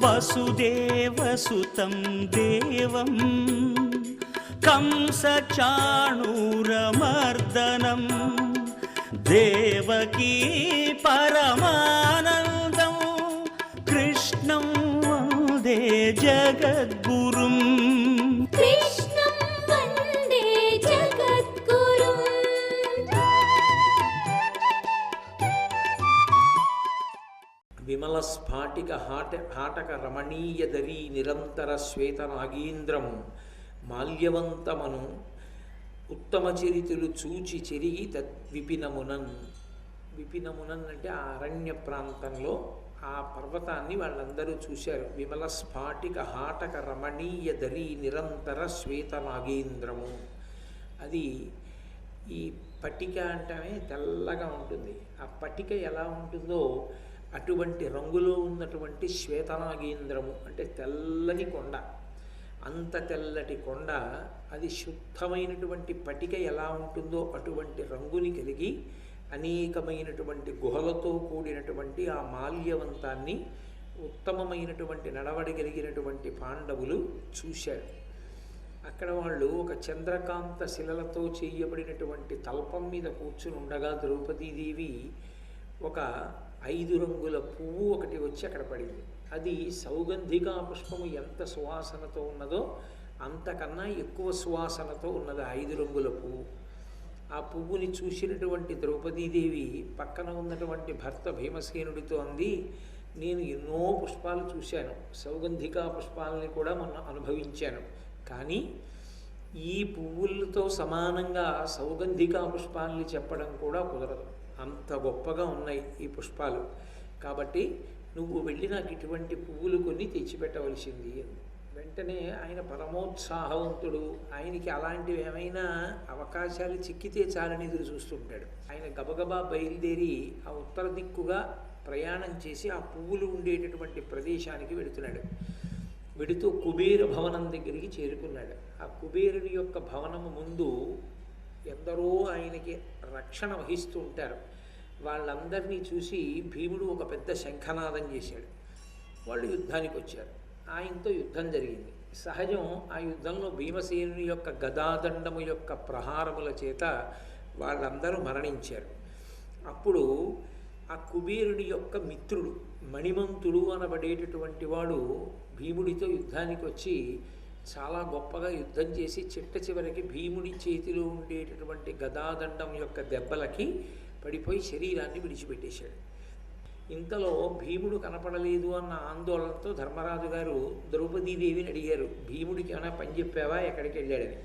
వసుదేవసుతం దేవం కంసచాణూరమర్దనం దేవకీ పరమానందం కృష్ణం వందే జగద్గురుం. విమల స్ఫాటిక హాటక రమణీయదరీ నిరంతర శ్వేత నాగీంద్రము మాల్యవంతమను ఉత్తమ చరితులు చూచి చెరిగి తద్విపినమునన్. విపినమునన్ అంటే ఆ అరణ్య ప్రాంతంలో ఆ పర్వతాన్ని వాళ్ళందరూ చూశారు. విమల స్ఫాటిక హాటక రమణీయదరీ నిరంతర శ్వేత నాగేంద్రము. అది ఈ పట్టిక అంటేనే తెల్లగా ఉంటుంది. ఆ పట్టిక ఎలా ఉంటుందో అటువంటి రంగులో ఉన్నటువంటి శ్వేతనాగేంద్రము అంటే తెల్లని కొండ. అంత తెల్లటి కొండ, అది శుద్ధమైనటువంటి పటిక ఎలా ఉంటుందో అటువంటి రంగుని కలిగి అనేకమైనటువంటి గుహలతో కూడినటువంటి ఆ మాల్యవంతాన్ని ఉత్తమమైనటువంటి నడవడి కలిగినటువంటి పాండవులు చూశారు. అక్కడ వాళ్ళు ఒక చంద్రకాంత శిలలతో చేయబడినటువంటి తల్పం మీద కూర్చుని ఉండగా ద్రౌపదీదేవి ఒక 5 రంగుల పువ్వు ఒకటి వచ్చి అక్కడ పడింది. అది సౌగంధికా పుష్పము ఎంత సువాసనతో ఉన్నదో అంతకన్నా ఎక్కువ సువాసనతో ఉన్నది 5 రంగుల పువ్వు. ఆ పువ్వుని చూసినటువంటి ద్రౌపదీదేవి పక్కన ఉన్నటువంటి భర్త భీమసేనుడితో అంది, నేను ఎన్నో పుష్పాలు చూశాను, సౌగంధికా పుష్పాలని కూడా మొన్న అనుభవించాను, కానీ ఈ పువ్వులతో సమానంగా సౌగంధికా పుష్పాలని చెప్పడం కూడా కుదరదు, అంత గొప్పగా ఉన్నాయి ఈ పుష్పాలు. కాబట్టి నువ్వు వెళ్ళి నాకు ఇటువంటి పువ్వులు కొన్ని తెచ్చిపెట్టవలసింది అని. వెంటనే ఆయన పరమోత్సాహవంతుడు. ఆయనకి అలాంటివి ఏమైనా అవకాశాలు చిక్కితే చాలని ఎదురు చూస్తుంటాడు. ఆయన గబగబా బయలుదేరి ఆ ఉత్తర దిక్కుగా ప్రయాణం చేసి ఆ పువ్వులు ఉండేటటువంటి ప్రదేశానికి వెళుతున్నాడు. వెడుతూ కుబేర భవనం దగ్గరికి చేరుకున్నాడు. ఆ కుబేరుని యొక్క భవనము ముందు ఎందరో ఆయనకి రక్షణ వహిస్తూ ఉంటారు. వాళ్ళందరినీ చూసి భీముడు ఒక పెద్ద శంఖనాదం చేశాడు. వాళ్ళు యుద్ధానికి వచ్చారు. ఆయనతో యుద్ధం జరిగింది. సహజం ఆ యుద్ధంలో భీమసేనుని యొక్క గదాదండము యొక్క ప్రహారముల చేత వాళ్ళందరూ మరణించారు. అప్పుడు ఆ కుబేరుని యొక్క మిత్రుడు మణిమంతుడు అనబడేటటువంటి వాడు భీముడితో యుద్ధానికి వచ్చి చాలా గొప్పగా యుద్ధం చేసి చిట్ట చివరికి భీముడి చేతిలో ఉండేటటువంటి గదాదండం యొక్క దెబ్బలకి పడిపోయి శరీరాన్ని విడిచిపెట్టేశాడు. ఇంతలో భీముడు కనపడలేదు అన్న ఆందోళనతో ధర్మరాజు గారు ద్రౌపదీదేవిని అడిగారు, భీముడికి ఏమైనా పని చెప్పావా, ఎక్కడికి వెళ్ళాడని.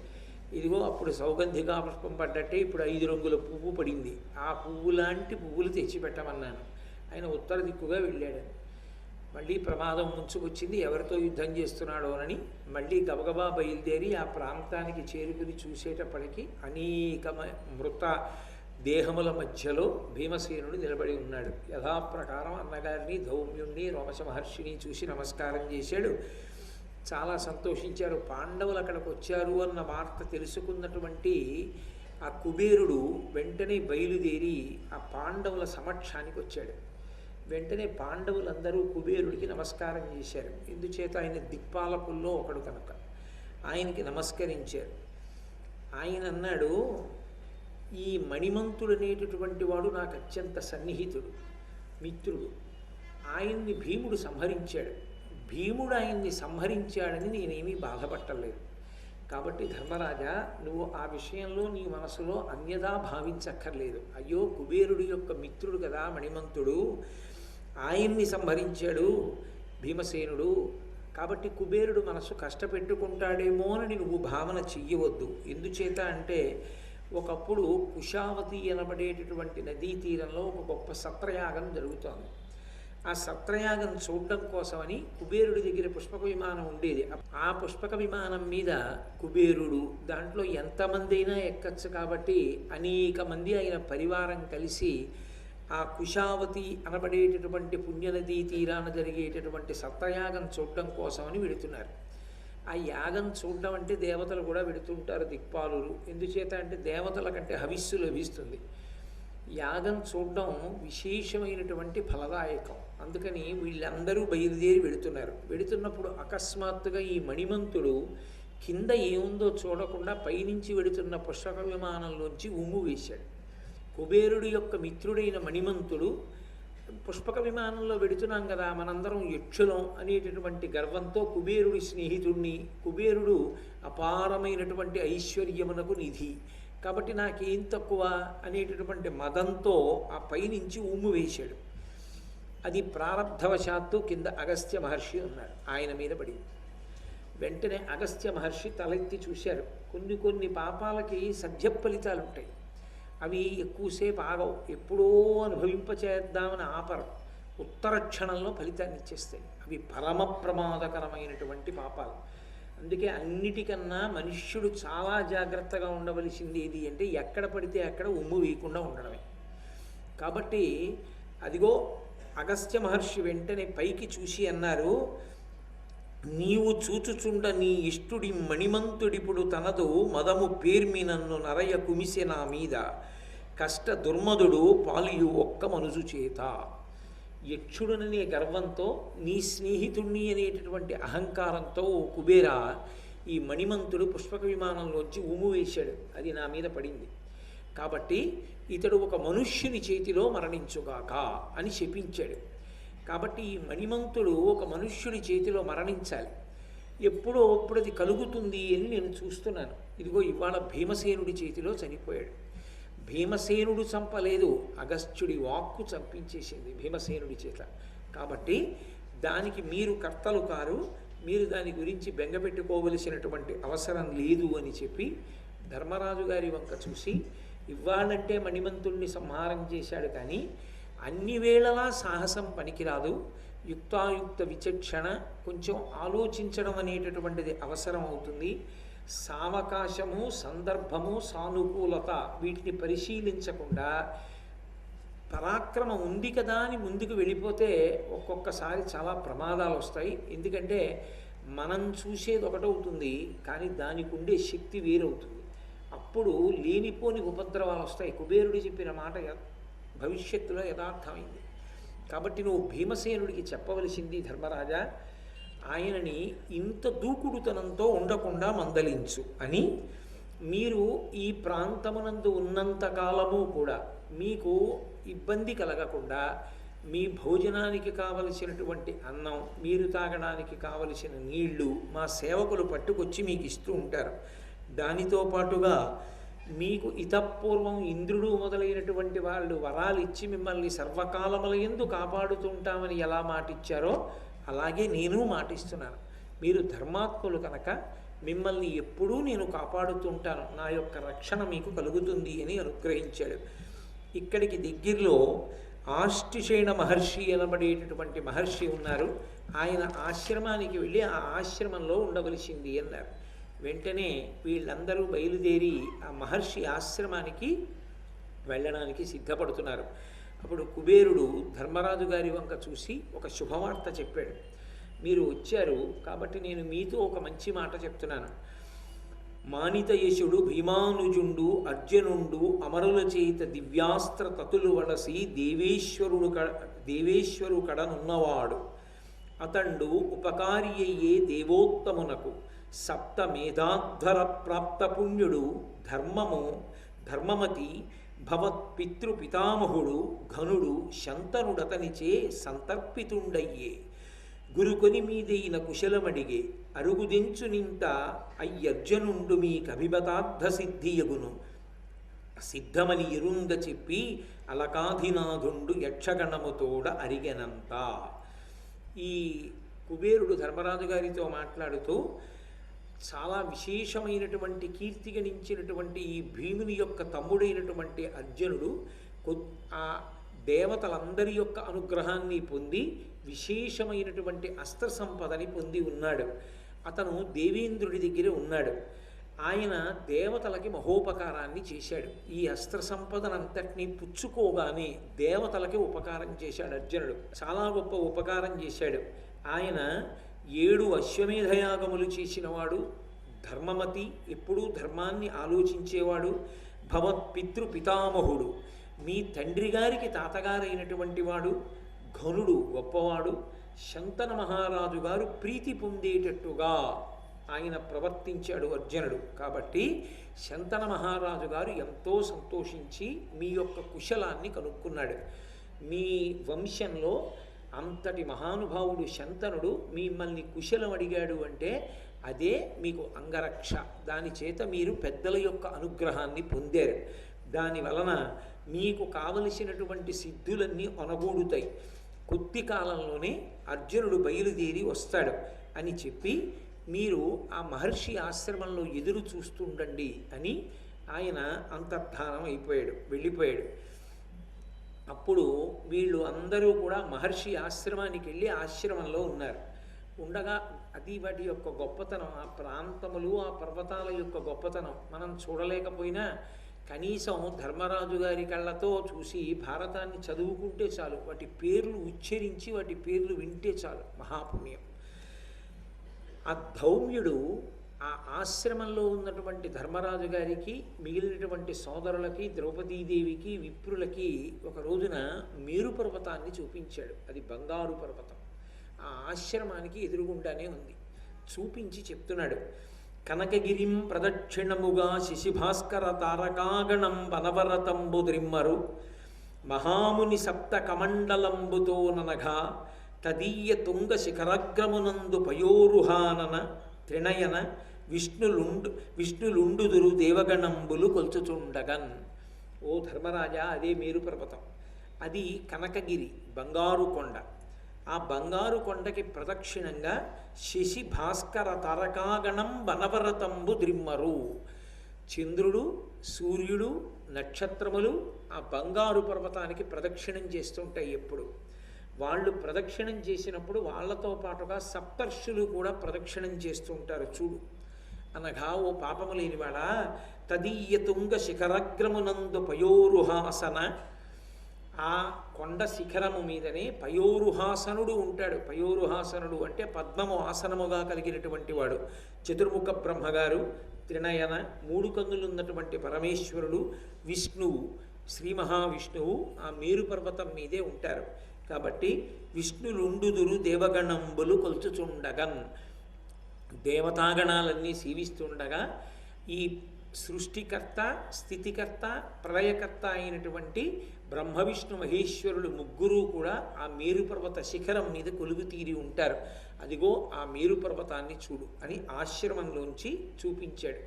ఇదిగో అప్పుడు సౌగంధికా పుష్పం పడ్డట్టే ఇప్పుడు 5 రంగుల పువ్వు పడింది, ఆ పువ్వు లాంటి పువ్వులు తెచ్చిపెట్టమన్నాను. ఆయన ఉత్తర దిక్కుగా వెళ్ళాడని. మళ్ళీ ప్రమాదం ముంచుకొచ్చింది, ఎవరితో యుద్ధం చేస్తున్నాడోనని మళ్ళీ గబగబా బయలుదేరి ఆ ప్రాంతానికి చేరుకుని చూసేటప్పటికీ అనేక మృత దేహముల మధ్యలో భీమసేనుడు నిలబడి ఉన్నాడు. యథాప్రకారం అన్నగారిని ధౌమ్యుణ్ణి రోమశ మహర్షిని చూసి నమస్కారం చేశాడు. చాలా సంతోషించారు. పాండవులు అక్కడికి వచ్చారు అన్న వార్త తెలుసుకున్నటువంటి ఆ కుబేరుడు వెంటనే బయలుదేరి ఆ పాండవుల సమక్షానికి వచ్చాడు. వెంటనే పాండవులందరూ కుబేరుడికి నమస్కారం చేశారు. ఎందుచేత ఆయన దిక్పాలకుల్లో ఒకడు కనుక ఆయనకి నమస్కరించారు. ఆయన అన్నాడు, ఈ మణిమంతుడు అనేటటువంటి వాడు నాకు అత్యంత సన్నిహితుడు, మిత్రుడు. ఆయన్ని భీముడు సంహరించాడు. భీముడు ఆయన్ని సంహరించాడని నేనేమీ బాధపట్టలేదు. కాబట్టి ధర్మరాజా, నువ్వు ఆ విషయంలో నీ మనసులో అన్యదా భావించక్కర్లేదు. అయ్యో, కుబేరుడి యొక్క మిత్రుడు కదా మణిమంతుడు, ఆయన్ని సంహరించాడు భీమసేనుడు, కాబట్టి కుబేరుడు మనసు కష్టపెట్టుకుంటాడేమో అని నువ్వు భావన చెయ్యవద్దు. ఎందుచేత అంటే ఒకప్పుడు కుశావతి అనబడేటటువంటి నదీ తీరంలో ఒక గొప్ప సత్రయాగం జరుగుతోంది. ఆ సత్రయాగం చూడడం కోసమని కుబేరుడి దగ్గర పుష్పక విమానం ఉండేది. ఆ పుష్పక విమానం మీద కుబేరుడు, దాంట్లో ఎంతమంది అయినా ఎక్కచ్చు కాబట్టి అనేక మంది ఆయన పరివారం కలిసి ఆ కుశావతి అనబడేటటువంటి పుణ్యనదీ తీరాన జరిగేటటువంటి సత్రయాగం చూడడం కోసమని వెళుతున్నారు. ఆ యాగం చూడడం అంటే దేవతలు కూడా వెళుతుంటారు, దిక్పాలురు. ఎందుచేత అంటే దేవతల కంటే హవిస్సు లభిస్తుంది. యాగం చూడడం విశేషమైనటువంటి ఫలదాయకం. అందుకని వీళ్ళందరూ బయలుదేరి వెడుతున్నప్పుడు అకస్మాత్తుగా ఈ మణిమంతుడు కింద ఏముందో చూడకుండా పైనుంచి వెడుతున్న పుష్పక విమానంలోంచి ఉమ్ము వేశాడు. కుబేరుడి యొక్క మిత్రుడైన మణిమంతుడు పుష్పక విమానంలో వెడుతున్నాం కదా, మనందరం యక్షులం అనేటటువంటి గర్వంతో కుబేరుడి స్నేహితుడిని, కుబేరుడు అపారమైనటువంటి ఐశ్వర్యమునకు నిధి కాబట్టి నాకేం తక్కువ అనేటటువంటి మదంతో ఆ పైనుంచి ఉమ్ము వేశాడు. అది ప్రారబ్ధవశాత్తు కింద అగస్త్య మహర్షి ఉన్నాడు, ఆయన మీద పడింది. వెంటనే అగస్త్య మహర్షి తలెత్తి చూశారు. కొన్ని పాపాలకి సద్య ఫలితాలు ఉంటాయి, అవి ఎక్కువసేపు ఆగవు, ఎప్పుడో అనుభవింపచేద్దామని ఆపరం, ఉత్తర క్షణంలో ఫలితాన్ని ఇచ్చేస్తాయి. అవి పరమ ప్రమాదకరమైనటువంటి పాపాలు. అందుకే అన్నిటికన్నా మనుష్యుడు చాలా జాగ్రత్తగా ఉండవలసింది ఏది అంటే ఎక్కడ పడితే అక్కడ ఉమ్ము వేయకుండా ఉండడమే. కాబట్టి అదిగో అగస్త్య మహర్షి వెంటనే పైకి చూసి అన్నారు, నీవు చూచుచుండ నీ ఇష్టుడి మణిమంతుడిప్పుడు తనదు మదము పేర్మి నన్ను నరయ కుమిసె నా మీద కష్ట దుర్మదుడు పాలియు ఒక్క మనుజు చేత. యక్షుడుననే గర్వంతో నీ స్నేహితుణ్ణి అనేటటువంటి అహంకారంతో ఓ కుబేరా ఈ మణిమంతుడు పుష్పక విమానంలోంచి ఉమ్ము వేశాడు, అది నా మీద పడింది కాబట్టి ఇతడు ఒక మనుష్యుని చేతిలో మరణించుగాక అని శపించాడు. కాబట్టి ఈ మణిమంతుడు ఒక మనుష్యుడి చేతిలో మరణించాలి, ఎప్పుడో అప్పుడు అది కలుగుతుంది అని నేను చూస్తున్నాను. ఇదిగో ఇవాళ భీమసేనుడి చేతిలో చనిపోయాడు. భీమసేనుడు చంపలేదు, అగస్త్యుడి వాక్కు చంపించేసింది భీమసేనుడి చేత. కాబట్టి దానికి మీరు కర్తలు కారు, మీరు దాని గురించి బెంగపెట్టుకోవలసినటువంటి అవసరం లేదు అని చెప్పి ధర్మరాజు గారి వంక చూసి, ఇవ్వాలంటే మణిమంతుణ్ణి సంహారం చేశాడు కానీ అన్ని వేళలా సాహసం పనికిరాదు, యుక్తాయుక్త విచక్షణ, కొంచెం ఆలోచించడం అనేటటువంటిది అవసరం అవుతుంది. సావకాశము, సందర్భము, సానుకూలత వీటిని పరిశీలించకుండా పరాక్రమం ఉంది కదా అని ముందుకు వెళ్ళిపోతే ఒక్కొక్కసారి చాలా ప్రమాదాలు వస్తాయి. ఎందుకంటే మనం చూసేది ఒకటవుతుంది కానీ దానికి ఉండే శక్తి వేరవుతుంది. అప్పుడు లేనిపోని ఉపద్రవాలు వస్తాయి. కుబేరుడు చెప్పిన మాట భవిష్యత్తులో యథార్థమైంది. కాబట్టి నువ్వు భీమసేనుడికి చెప్పవలసింది, ధర్మరాజా ఆయనని ఇంత దూకుడుతనంతో ఉండకుండా మందలించు అని. మీరు ఈ ప్రాంతమునందు ఉన్నంతకాలము కూడా మీకు ఇబ్బంది కలగకుండా మీ భోజనానికి కావలసినటువంటి అన్నం, మీరు తాగడానికి కావలసిన నీళ్లు మా సేవకులు పట్టుకొచ్చి మీకు ఇస్తూ ఉంటారు. దానితో పాటుగా మీకు ఇతపూర్వం ఇంద్రుడు మొదలైనటువంటి వాళ్ళు వరాలు ఇచ్చి మిమ్మల్ని సర్వకాలముల యందు కాపాడుతుంటామని ఎలా మాటిచ్చారో అలాగే నేను మాటిస్తున్నాను. మీరు ధర్మాత్ములు కనుక మిమ్మల్ని ఎప్పుడూ నేను కాపాడుతుంటాను, నా యొక్క రక్షణ మీకు కలుగుతుంది అని అనుగ్రహించాడు. ఇక్కడికి దగ్గరలో ఆష్టిషేణ మహర్షి అనబడేటటువంటి మహర్షి ఉన్నారు. ఆయన ఆశ్రమానికి వెళ్ళి ఆ ఆశ్రమంలో ఉండవలసింది అన్నారు. వెంటనే వీళ్ళందరూ బయలుదేరి ఆ మహర్షి ఆశ్రమానికి వెళ్ళడానికి సిద్ధపడుతున్నారు. అప్పుడు కుబేరుడు ధర్మరాజు గారి వంక చూసి ఒక శుభవార్త చెప్పాడు. మీరు వచ్చారు కాబట్టి నేను మీతో ఒక మంచి మాట చెప్తున్నాను. మానితయశుడు భీమానుజుండు అర్జునుండు అమరుల చేత దివ్యాస్త్ర తతులు వలసి దేవేశ్వరు కడనున్నవాడు అతండు ఉపకారి అయ్యే దేవోత్తమునకు సప్త మేధాధ్వర ప్రాప్త పుణ్యుడు ధర్మమతి భవత్పితృపితామహుడు ఘనుడు శంతనుడతనిచే సంతర్పితుండయ్యే గురుకొని మీదైన కుశలమడిగే అరుగుదించు నింత అయ్యర్జనుండు మీకభిమతార్థ సిద్ధియగును సిద్ధమని ఎరుంగ చెప్పి అలకాధినాథుండు యక్షగణముతోడ అరిగెనంత. ఈ కుబేరుడు ధర్మరాజు గారితో మాట్లాడుతూ చాలా విశేషమైనటువంటి కీర్తి గణించినటువంటి ఈ భీముని యొక్క తమ్ముడైనటువంటి అర్జునుడు ఆ దేవతలందరి యొక్క అనుగ్రహాన్ని పొంది విశేషమైనటువంటి అస్త్ర సంపదని పొంది ఉన్నాడు. అతను దేవేంద్రుడి దగ్గర ఉన్నాడు. ఆయన దేవతలకి మహోపకారాన్ని చేశాడు. ఈ అస్త్ర సంపదనంతటినీ పుచ్చుకోగానే దేవతలకి ఉపకారం చేశాడు అర్జునుడు. చాలా గొప్ప ఉపకారం చేశాడు. ఆయన 7 అశ్వమేధయాగములు చేసినవాడు, ధర్మమతి, ఎప్పుడూ ధర్మాన్ని ఆలోచించేవాడు, భవత్పితృపితామహుడు, మీ తండ్రి గారికి తాతగారైనటువంటి వాడు ఘనుడు గొప్పవాడు శంతన మహారాజు గారు ప్రీతి పొందేటట్టుగా ఆయన ప్రవర్తించాడు అర్జునుడు. కాబట్టి శంతన మహారాజు గారు ఎంతో సంతోషించి మీ యొక్క కుశలాన్ని కనుక్కున్నాడు. మీ వంశంలో అంతటి మహానుభావుడు శంతనుడు మిమ్మల్ని కుశలం అడిగాడు అంటే అదే మీకు అంగరక్ష. దాని చేత మీరు పెద్దల యొక్క అనుగ్రహాన్ని పొందారు. దాని వలన మీకు కావలసినటువంటి సిద్ధులన్నీ ఒనగూడుతాయి. కొద్ది కాలంలోనే అర్జునుడు బయలుదేరి వస్తాడు అని చెప్పి మీరు ఆ మహర్షి ఆశ్రమంలో ఎదురు చూస్తుండండి అని ఆయన అంతర్ధానం అయిపోయాడు, వెళ్ళిపోయాడు. అప్పుడు వీళ్ళు అందరూ కూడా మహర్షి ఆశ్రమానికి వెళ్ళి ఆశ్రమంలో ఉన్నారు. ఉండగా అది వాటి యొక్క గొప్పతనం, ఆ ప్రాంతములు ఆ పర్వతాల యొక్క గొప్పతనం మనం చూడలేకపోయినా కనీసం ధర్మరాజు గారి కళ్ళతో చూసి భారతాన్ని చదువుకుంటే చాలు, వాటి పేర్లు ఉచ్చరించి వాటి పేర్లు వింటే చాలు, మహాపుణ్యం. ఆ ధౌమ్యుడు ఆ ఆశ్రమంలో ఉన్నటువంటి ధర్మరాజు గారికి మిగిలినటువంటి సోదరులకి ద్రౌపదీదేవికి విప్రులకి ఒక రోజున మేరు పర్వతాన్ని చూపించాడు. అది బంగారు పర్వతం. ఆ ఆశ్రమానికి ఎదురుగుండానే ఉంది. చూపించి చెప్తున్నాడు, కనకగిరిం ప్రదక్షిణముగా శశిభాస్కర తారకాగణం వనవరతంబు ద్రిమ్మరు మహాముని సప్త కమండలంబుతో ననఘా తదీయ తుంగ శిఖరగ్రమునందు పయోరుహానన త్రినయన విష్ణులుండుదురు దేవగణంబులు కొల్చుచుండగన్. ఓ ధర్మరాజా, అదే మేరు పర్వతం. అది కనకగిరి, బంగారు కొండ. ఆ బంగారు కొండకి ప్రదక్షిణంగా శశి భాస్కర తారకాగణం వనవరతంబు ద్రిమ్మరు. చంద్రుడు, సూర్యుడు, నక్షత్రములు ఆ బంగారు పర్వతానికి ప్రదక్షిణం చేస్తుంటాయి ఎప్పుడు. వాళ్ళు ప్రదక్షిణం చేసినప్పుడు వాళ్ళతో పాటుగా సప్తర్షులు కూడా ప్రదక్షిణం చేస్తూ ఉంటారు చూడు. అనగా ఓ పాపము లేనివాడా, తదీయ తుంగ శిఖరగ్రమునందు పయోరుహాసన, ఆ కొండ శిఖరము మీదనే పయోరుహాసనుడు ఉంటాడు. పయోరుహాసనుడు అంటే పద్మము ఆసనముగా కలిగినటువంటి వాడు. చతుర్ముఖ బ్రహ్మగారు, త్రినయన, మూడు కన్నులు ఉన్నటువంటి పరమేశ్వరుడు, విష్ణువు, శ్రీ మహావిష్ణువు ఆ మేరు పర్వతం మీదే ఉంటారు. కాబట్టి విష్ణులుండుదురు దేవగణంబులు కొల్చుచుండగన్. దేవతాగణాలన్నీ సేవిస్తుండగా ఈ సృష్టికర్త, స్థితికర్త, ప్రళయకర్త అయినటువంటి బ్రహ్మ విష్ణు మహేశ్వరులు ముగ్గురు కూడా ఆ మేరు పర్వత శిఖరం మీద కొలువు తీరి ఉంటారు. అదిగో ఆ మేరు పర్వతాన్ని చూడు అని ఆశ్రమంలోంచి చూపించాడు.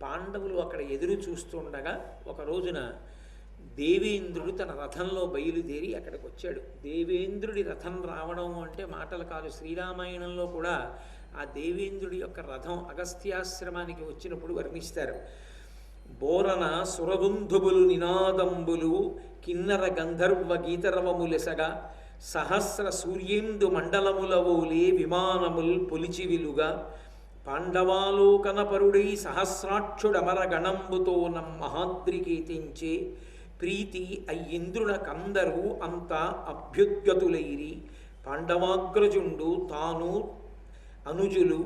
పాండవులు అక్కడ ఎదురు చూస్తుండగా ఒక రోజున దేవేంద్రుడు తన రథంలో బయలుదేరి అక్కడికి వచ్చాడు. దేవేంద్రుడి రథం రావడం అంటే మాటలు కాదు. శ్రీరామాయణంలో కూడా ఆ దేవేంద్రుడి యొక్క రథం అగస్త్యాశ్రమానికి వచ్చినప్పుడు వర్ణిస్తారు. బోరన సురగుంధుబులు నినాదంబులు కిన్నర గంధర్వ గీతరవములెసగా సహస్ర సూర్యేందు మండలములవోలే విమానముల్ పొలిచివిలుగా పాండవాలోకనపరుడై సహస్రాక్షుడమర గణంబుతో మహాద్రికేతించే ప్రీతి అయ్యింద్రుల కందరు అంత అభ్యుద్గతులైరి పాండవాగ్రజుండు తాను అనుజులు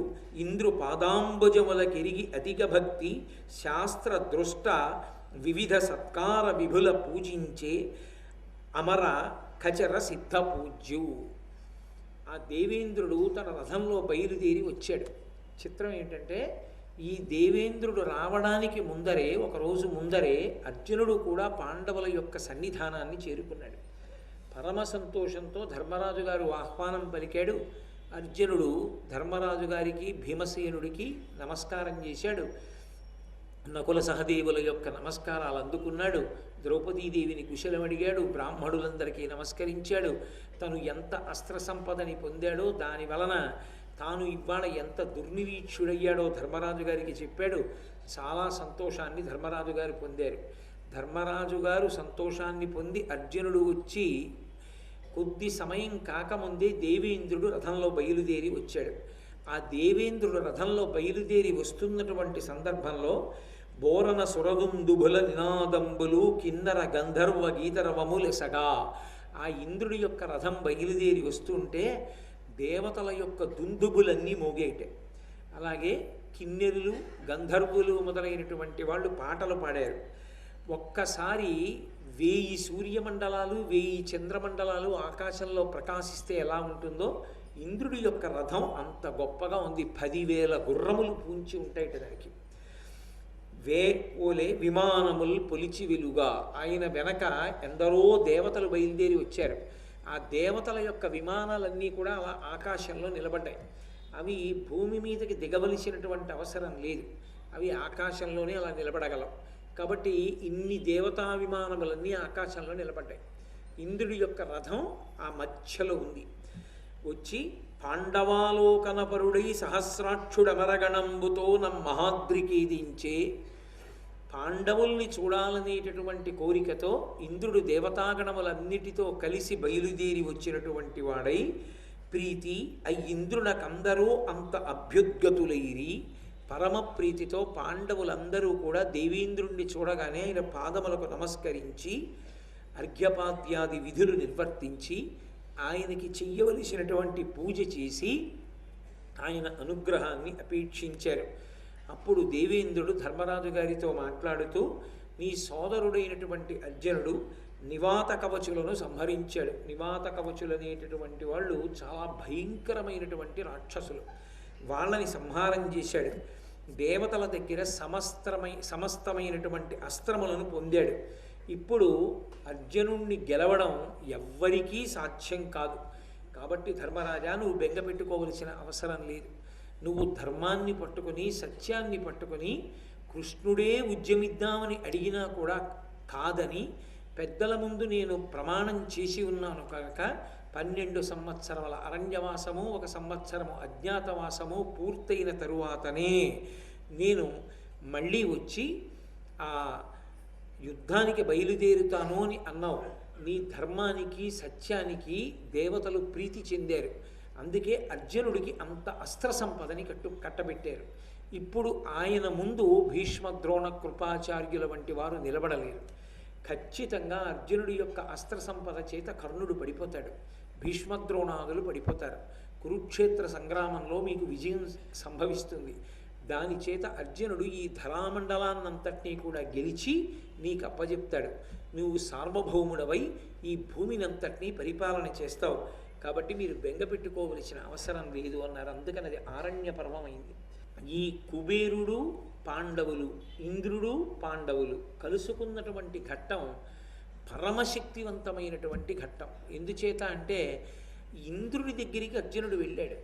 ఇంద్రు పాదాంబుజముల కెరిగి అధిక భక్తి శాస్త్ర దృష్ట వివిధ సత్కార విభుల పూజించే అమర ఖచర సిద్ధ పూజ్యు. ఆ దేవేంద్రుడు తన రథంలో బయలుదేరి వచ్చాడు. చిత్రం ఏంటంటే ఈ దేవేంద్రుడు రావడానికి ముందరే, ఒకరోజు ముందరే అర్జునుడు కూడా పాండవుల యొక్క సన్నిధానాన్ని చేరుకున్నాడు. పరమ సంతోషంతో ధర్మరాజు గారు ఆహ్వానం పలికాడు. అర్జునుడు ధర్మరాజు గారికి భీమసేనుడికి నమస్కారం చేశాడు. నకుల సహదేవుల యొక్క నమస్కారాలు అందుకున్నాడు. ద్రౌపదీదేవిని కుశలం అడిగాడు. బ్రాహ్మణులందరికీ నమస్కరించాడు. తను ఎంత అస్త్ర సంపదని పొందాడో, దాని వలన తాను ఇవాళ ఎంత దుర్నిరీక్షుడయ్యాడో ధర్మరాజు గారికి చెప్పాడు. చాలా సంతోషాన్ని ధర్మరాజు గారు పొందారు. ధర్మరాజు గారు సంతోషాన్ని పొంది అర్జునుడు వచ్చి కొద్ది సమయం కాకముందే దేవేంద్రుడు రథంలో బయలుదేరి వచ్చాడు. ఆ దేవేంద్రుడు రథంలో బయలుదేరి వస్తున్నటువంటి సందర్భంలో బోరన సురదుందుబుల నినాదంబులు కిన్నర గంధర్వ గీతరవములెసగా, ఆ ఇంద్రుడి యొక్క రథం బయలుదేరి వస్తుంటే దేవతల యొక్క దుందుబులన్నీ మోగేట. అలాగే కిన్నెరులు, గంధర్వులు మొదలైనటువంటి వాళ్ళు పాటలు పాడారు. ఒక్కసారి 1000 సూర్యమండలాలు 1000 చంద్రమండలాలు ఆకాశంలో ప్రకాశిస్తే ఎలా ఉంటుందో ఇంద్రుడి యొక్క రథం అంత గొప్పగా ఉంది. 10,000 గుర్రములు పూంచి ఉంటాయిట దానికి. ఓలే విమానముల్ పొలిచి వెలుగా. ఆయన వెనక ఎందరో దేవతలు బయలుదేరి వచ్చారు. ఆ దేవతల యొక్క విమానాలన్నీ కూడా అలా ఆకాశంలో నిలబడ్డాయి. అవి భూమి మీదకి దిగవలసినటువంటి అవసరం లేదు, అవి ఆకాశంలోనే అలా నిలబడగలవు. కాబట్టి ఇన్ని దేవతా విమానములన్నీ ఆకాశంలో నిలబడ్డాయి. ఇంద్రుడి యొక్క రథం ఆ మధ్యలో ఉంది. వచ్చి పాండవాలోకనపరుడై సహస్రాక్షుడమరగణంబుతో మహాద్రికేదించే. పాండవుల్ని చూడాలనేటటువంటి కోరికతో ఇంద్రుడు దేవతాగణములన్నిటితో కలిసి బయలుదేరి వచ్చినటువంటి వాడై ప్రీతి ఇంద్రునకందరూ అంత అభ్యుద్గతులైరి. పరమ ప్రీతితో పాండవులందరూ కూడా దేవేంద్రుణ్ణి చూడగానే ఆయన పాదములకు నమస్కరించి అర్ఘ్యపాద్యాది విధులు నిర్వర్తించి ఆయనకి చెయ్యవలసినటువంటి పూజ చేసి ఆయన అనుగ్రహాన్ని అపేక్షించారు. అప్పుడు దేవేంద్రుడు ధర్మరాజు గారితో మాట్లాడుతూ, నీ సోదరుడైనటువంటి అర్జునుడు నివాత కవచులను సంహరించాడు. నివాత కవచులు అనేటటువంటి వాళ్ళు చాలా భయంకరమైనటువంటి రాక్షసులు. వాళ్ళని సంహారం చేశాడు. దేవతల దగ్గర సమస్తమైనటువంటి అస్త్రములను పొందాడు. ఇప్పుడు అర్జునుణ్ణి గెలవడం ఎవ్వరికీ సాధ్యం కాదు. కాబట్టి ధర్మరాజా, నువ్వు బెంగ పెట్టుకోవలసిన అవసరం లేదు. నువ్వు ధర్మాన్ని పట్టుకొని సత్యాన్ని పట్టుకొని కృష్ణుడే ఉద్యమిద్దామని అడిగినా కూడా కాదని పెద్దల ముందు నేను ప్రమాణం చేసి ఉన్నాను కనుక 12 సంవత్సరాల అరణ్యవాసము 1 సంవత్సరము అజ్ఞాతవాసము పూర్తయిన తరువాతనే నేను మళ్ళీ వచ్చి ఆ యుద్ధానికి బయలుదేరుతాను అని అన్నావు. నీ ధర్మానికి సత్యానికి దేవతలు ప్రీతి చెందారు. అందుకే అర్జునుడికి అంత అస్త్ర సంపదని కట్టబెట్టారు. ఇప్పుడు ఆయన ముందు భీష్మ ద్రోణ కృపాచార్యుల వంటి వారు నిలబడలేరు. ఖచ్చితంగా అర్జునుడి యొక్క అస్త్ర సంపద చేత కర్ణుడు పడిపోతాడు, భీష్మద్రోణాదులు పడిపోతారు. కురుక్షేత్ర సంగ్రామంలో మీకు విజయం సంభవిస్తుంది. దాని చేత అర్జునుడు ఈ ధరామండలాన్నంతటినీ కూడా గెలిచి నీకు అప్పజెప్తాడు. నువ్వు సార్వభౌముడవై ఈ భూమినంతటినీ పరిపాలన చేస్తావు. కాబట్టి మీరు బెంగ పెట్టుకోవలసిన అవసరం లేదు అన్నారు. అందుకని అది ఆరణ్య పర్వమైంది. ఈ కుబేరుడు పాండవులు, ఇంద్రుడు పాండవులు కలుసుకున్నటువంటి ఘట్టం పరమశక్తివంతమైనటువంటి ఘట్టం. ఎందుచేత అంటే ఇంద్రుడి దగ్గరికి అర్జునుడు వెళ్ళాడు.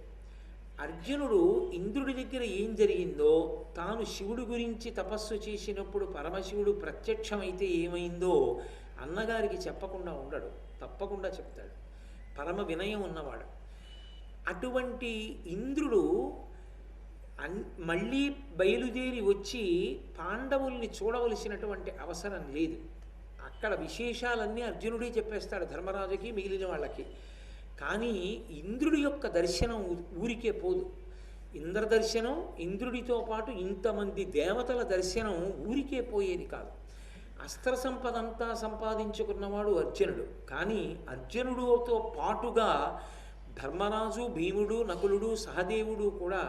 అర్జునుడు ఇంద్రుడి దగ్గర ఏం జరిగిందో తాను శివుడి గురించి తపస్సు చేసినప్పుడు పరమశివుడు ప్రత్యక్షమైతే ఏమైందో అన్నగారికి చెప్పకుండా ఉండడు, తప్పకుండా చెప్తాడు. పరమ వినయం ఉన్నవాడు. అటువంటి ఇంద్రుడు మళ్ళీ బయలుదేరి వచ్చి పాండవుల్ని చూడవలసినటువంటి అవసరం లేదు. అక్కడ విశేషాలన్నీ అర్జునుడే చెప్పేస్తాడు ధర్మరాజుకి, మిగిలిన వాళ్ళకి. కానీ ఇంద్రుడి యొక్క దర్శనం ఊరికే పోదు. ఇంద్రదర్శనం, ఇంద్రుడితో పాటు ఇంతమంది దేవతల దర్శనం ఊరికే పోయేది కాదు. అస్త్ర సంపదంతా సంపాదించుకున్నవాడు అర్జునుడు. కానీ అర్జునుడితో పాటుగా ధర్మరాజు, భీముడు, నకులుడు, సహదేవుడు కూడా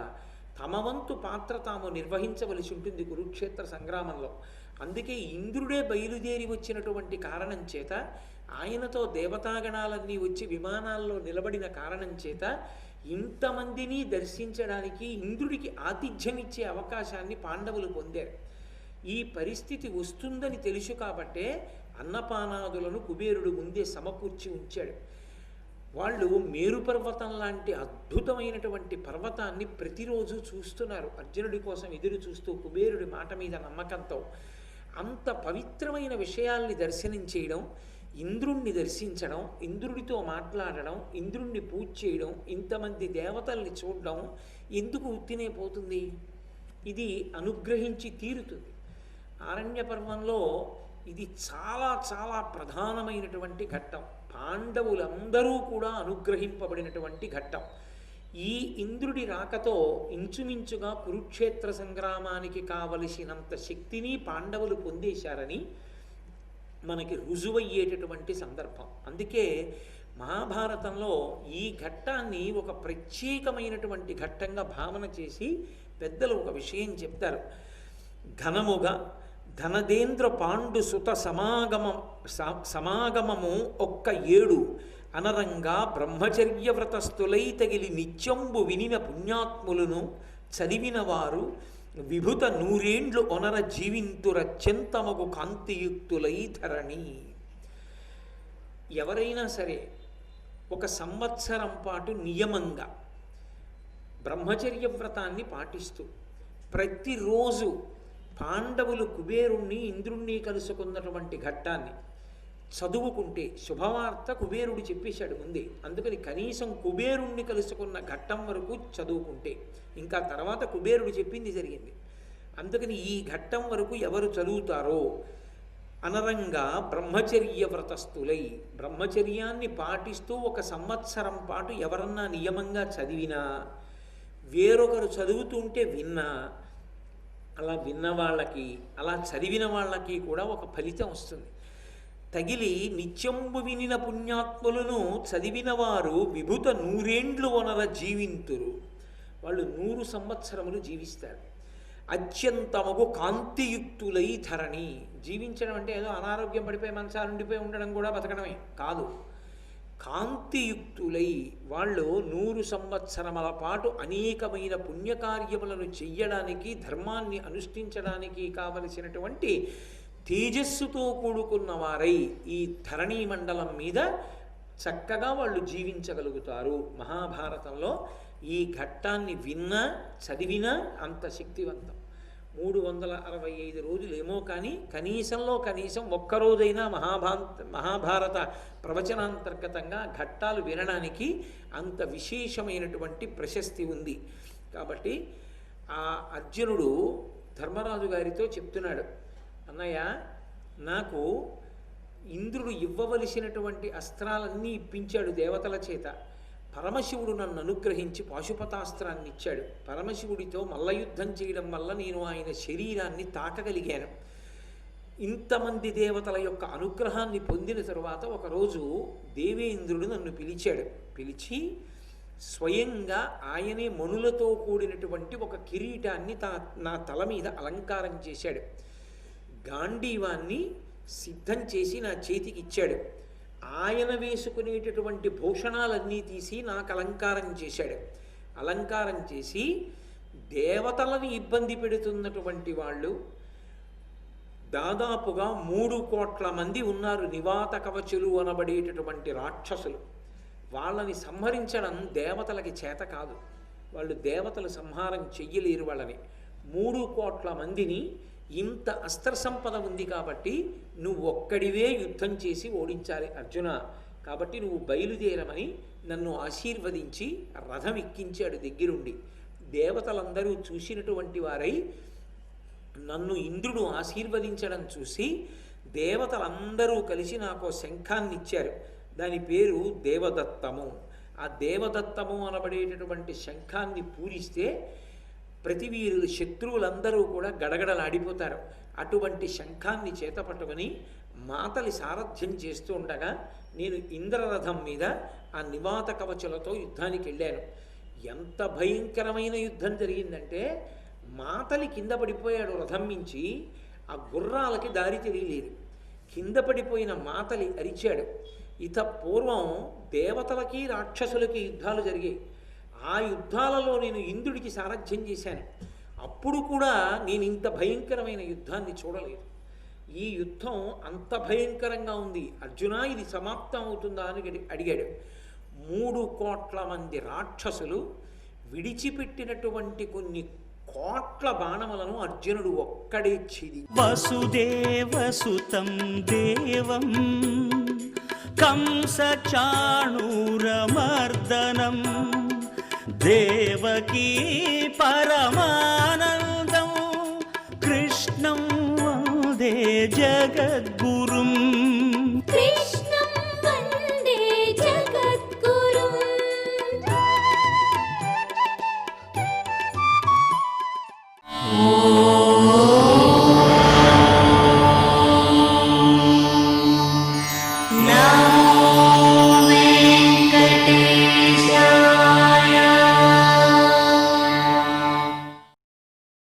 తమ వంతు పాత్ర తాము నిర్వహించవలసి ఉంటుంది కురుక్షేత్ర సంగ్రామంలో. అందుకే ఇంద్రుడే బయలుదేరి వచ్చినటువంటి కారణం చేత, ఆయనతో దేవతాగణాలన్నీ వచ్చి విమానాల్లో నిలబడిన కారణం చేత ఇంతమందిని దర్శించడానికి ఇంద్రుడికి ఆతిథ్యమిచ్చే అవకాశాన్ని పాండవులు పొందారు. ఈ పరిస్థితి వస్తుందని తెలుసు కాబట్టే అన్నపానాదులను కుబేరుడు ముందే సమకూర్చి ఉంచాడు. వాళ్ళు మేరుపర్వతం లాంటి అద్భుతమైనటువంటి పర్వతాన్ని ప్రతిరోజు చూస్తున్నారు, అర్జునుడి కోసం ఎదురు చూస్తూ కుబేరుడి మాట మీద నమ్మకంతో. అంత పవిత్రమైన విషయాల్ని దర్శనం చేయడం, ఇంద్రుణ్ణి దర్శించడం, ఇంద్రుడితో మాట్లాడడం, ఇంద్రుణ్ణి పూజ చేయడం, ఇంతమంది దేవతల్ని చూడడం ఎందుకు ఉత్తినే పోతుంది? ఇది అనుగ్రహించి తీరుతుంది. ఆరణ్య పర్వంలో ఇది చాలా చాలా ప్రధానమైనటువంటి ఘట్టం. పాండవులందరూ కూడా అనుగ్రహింపబడినటువంటి ఘట్టం. ఈ ఇంద్రుడి రాకతో ఇంచుమించుగా కురుక్షేత్ర సంగ్రామానికి కావలసినంత శక్తిని పాండవులు పొందేశారని మనకి రుజువయ్యేటటువంటి సందర్భం. అందుకే మహాభారతంలో ఈ ఘట్టాన్ని ఒక ప్రత్యేకమైనటువంటి ఘట్టంగా భావన చేసి పెద్దలు ఒక విషయం చెప్తారు. ఘనముగా ధనదేంద్ర పాండు సుత సమాగమము ఒక్క 7 అనరంగా బ్రహ్మచర్య వ్రతస్థులై తగిలి నిత్యంబు వినిన పుణ్యాత్ములను చదివిన వారు విభుత 100 ఏండ్లు ఒనర జీవింతురత్యంతమగు కాంతియుక్తులై ధరణి. ఎవరైనా సరే 1 సంవత్సరం పాటు నియమంగా బ్రహ్మచర్య వ్రతాన్ని పాటిస్తూ ప్రతిరోజు పాండవులు కుబేరుణ్ణి ఇంద్రుణ్ణి కలుసుకున్నటువంటి ఘట్టాన్ని చదువుకుంటే శుభవార్త కుబేరుడు చెప్పేశాడు ముందే. అందుకని కనీసం కుబేరుణ్ణి కలుసుకున్న ఘట్టం వరకు చదువుకుంటే ఇంకా తర్వాత కుబేరుడు చెప్పింది జరిగింది. అందుకని ఈ ఘట్టం వరకు ఎవరు చదువుతారో అనరంగా బ్రహ్మచర్య వ్రతస్థులై బ్రహ్మచర్యాన్ని పాటిస్తూ 1 సంవత్సరం పాటు ఎవరన్నా నియమంగా చదివినా వేరొకరు చదువుతుంటే విన్నా అలా విన్న వాళ్ళకి అలా చదివిన వాళ్ళకి కూడా ఒక ఫలితం వస్తుంది. తగిలి నిత్యంబు వినిన పుణ్యాత్ములను చదివిన వారు విభుత 100 ఏండ్లు వనర జీవింతురు. వాళ్ళు 100 సంవత్సరములు జీవిస్తారు. అత్యంతమగు కాంతియుక్తులై ధరణి. జీవించడం అంటే ఏదో అనారోగ్యం పడిపోయి మంచాలు ఉండిపోయి ఉండడం కూడా బతకడమే కాదు. కాంతియుక్తులై వాళ్ళు 100 సంవత్సరముల పాటు అనేకమైన పుణ్యకార్యములను చెయ్యడానికి ధర్మాన్ని అనుష్ఠించడానికి కావలసినటువంటి తేజస్సుతో కూడుకున్న వారై ఈ ధరణీ మండలం మీద చక్కగా వాళ్ళు జీవించగలుగుతారు. మహాభారతంలో ఈ ఘట్టాన్ని విన్నా చదివినా అంత శక్తివంతం. 365 రోజులు ఏమో కానీ కనీసంలో కనీసం ఒక్కరోజైనా మహాభారత ప్రవచనాంతర్గతంగా ఘట్టాలు వినడానికి అంత విశేషమైనటువంటి ప్రశస్తి ఉంది. కాబట్టి ఆ అర్జునుడు ధర్మరాజు గారితో చెప్తున్నాడు, అన్నయ్య నాకు ఇంద్రుడు ఇవ్వవలసినటువంటి అస్త్రాలన్నీ ఇప్పించాడు దేవతల చేత. పరమశివుడు నన్ను అనుగ్రహించి పాశుపతాస్త్రాన్ని ఇచ్చాడు. పరమశివుడితో మల్లయుద్ధం చేయడం వల్ల నేను ఆయన శరీరాన్ని తాకగలిగాను. ఇంతమంది దేవతల యొక్క అనుగ్రహాన్ని పొందిన తరువాత ఒకరోజు దేవేంద్రుడు నన్ను పిలిచి స్వయంగా ఆయనే మణులతో కూడినటువంటి ఒక కిరీటాన్ని నా తల మీద అలంకారం చేశాడు. గాంధీవాన్ని సిద్ధం చేసి నా చేతికి ఇచ్చాడు. ఆయన వేసుకునేటటువంటి భూషణాలన్నీ తీసి నాకు అలంకారం చేశాడు. అలంకారం చేసి దేవతలని ఇబ్బంది పెడుతున్నటువంటి వాళ్ళు దాదాపుగా 3 కోట్ల మంది ఉన్నారు. నివాత కవచులు అనబడేటటువంటి రాక్షసులు. వాళ్ళని సంహరించడం దేవతలకి చేత కాదు. వాళ్ళు దేవతలు సంహారం చెయ్యలేరు వాళ్ళని. 3 కోట్ల మందిని ఇంత అస్త్ర సంపద ఉంది కాబట్టి నువ్వు ఒక్కడివే యుద్ధం చేసి ఓడించాలి అర్జున. కాబట్టి నువ్వు బయలుదేరమని నన్ను ఆశీర్వదించి రథం ఎక్కించాడు దగ్గరుండి. దేవతలందరూ చూసినటువంటి వారై నన్ను ఇంద్రుడు ఆశీర్వదించడం చూసి దేవతలందరూ కలిసి నాకు శంఖాన్ని ఇచ్చారు. దాని పేరు దేవదత్తము. ఆ దేవదత్తము అనబడేటటువంటి శంఖాన్ని పూరిస్తే ప్రతివీరులు శత్రువులందరూ కూడా గడగడలాడిపోతారు. అటువంటి శంఖాన్ని చేతపట్టుకొని మాతలి సారథ్యం చేస్తూ ఉండగా నేను ఇంద్రరథం మీద ఆ నివాత కవచులతో యుద్ధానికి వెళ్ళాను. ఎంత భయంకరమైన యుద్ధం జరిగిందంటే మాతలి కింద పడిపోయాడు రథం మించి. ఆ గుర్రాలకి దారి తెలియలేదు. కింద పడిపోయిన మాతలి అరిచాడు. ఇత పూర్వం దేవతలకి రాక్షసులకి యుద్ధాలు జరిగాయి. ఆ యుద్ధాలలో నేను ఇంద్రుడికి సారథ్యం చేశాను. అప్పుడు కూడా నేను ఇంత భయంకరమైన యుద్ధాన్ని చూడలేదు. ఈ యుద్ధం అంత భయంకరంగా ఉంది. అర్జున ఇది సమాప్తం అవుతుందా అని అడిగాడు. 3 కోట్ల మంది రాక్షసులు విడిచిపెట్టినటువంటి కొన్ని కోట్ల బాణములను అర్జునుడు ఒక్కడే ఛిది. వసుదేవసుతం దేవం కంస చాణూరమర్దనం దేవకీ పరమానందం కృష్ణం వందే జగద్గురుం